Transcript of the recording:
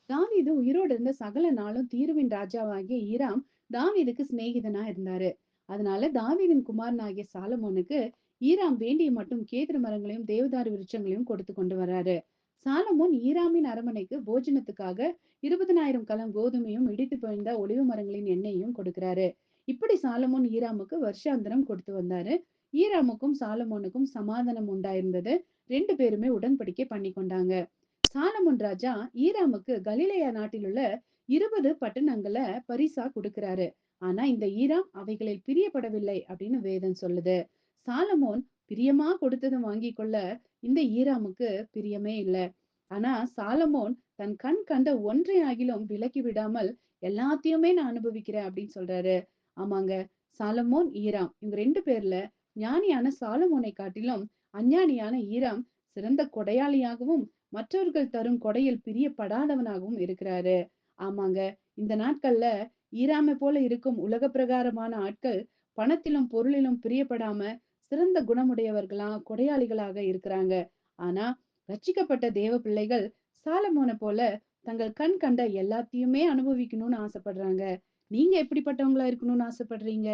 தாவீது உயிரோடு இருந்த சகல நாளும் தீருவின் ராஜாவாகிய ஈராம் தாவீதுக்கு சிநேகிதனா இருந்தாரு. அதனால தாவீதின் குமாரனாகிய சாலமோனுக்கு ஈராம் வேண்டிய மட்டும் கேதுரு மரங்களையும் தேவதாரு விருட்சங்களையும் கொடுத்து கொண்டு வராரு. சாலமோன் ஈராமின் அரமனைக்கு போஜனத்துக்காக 20,000 கலம் கோதுமையும் இடித்து பிழிந்த ஒலிவு மரங்களின் எண்ணெயையும் கொடுக்கிறாரு. இப்படி சாலமோன் ஈராமுக்கு வருஷாந்தரம் கொடுத்து வந்தாரு. ஈராமுக்கும் சாலமோனுக்கும் சமாதானம் உண்டாயிருந்தது. 2 பேருமே உடன்படிக்கை பண்ணி கொண்டாங்க. சாலமோன் ராஜா ஈராமுக்கு கலிலேயா நாட்டில் உள்ள 20 பட்டணங்களை பரிசா கொடுக்கிறாரு. ஆனா இந்த ஈராம் அவைகளில் பிரியப்படவில்லை அப்படின்னு வேதம் சொல்லுது. சாலமோன் பிரியமா கொடுத்ததும் வாங்கி கொள்ள இந்த ஈராமுக்கு பிரியமே இல்லை. ஆனா சாலமோன் தன் கண் கண்ட ஒன்றை ஆகிலும் விலக்கி விடாமல் எல்லாத்தையுமே நான் அனுபவிக்கிறேன் அப்படின்னு சொல்றாரு. ஆமாங்க, சாலமோன் ஈராம் இவங்க 2 பேர்ல ஞானியான சாலமோனை காட்டிலும் அஞ்ஞானியான ஈராம் சிறந்த கொடையாளியாகவும் மற்றவர்கள் தரும் கொடையில் பிரியப்படாதவனாகவும் இருக்கிறாரு. ஆமாங்க, இந்த நாட்கள்ல ஈராமை போல இருக்கும் உலக பிரகாரமான ஆட்கள் பணத்திலும் பொருளிலும் பிரியப்படாம சிறந்த குணமுடையவர்களா கொடையாளிகளாக இருக்கிறாங்க. ஆனா ரட்சிக்கப்பட்ட தேவ பிள்ளைகள் சாலமோனை போல தங்கள் கண் கண்ட எல்லாத்தையுமே அனுபவிக்கணும்னு ஆசைப்படுறாங்க. நீங்க எப்படிப்பட்டவங்களா இருக்கணும்னு ஆசைப்படுறீங்க?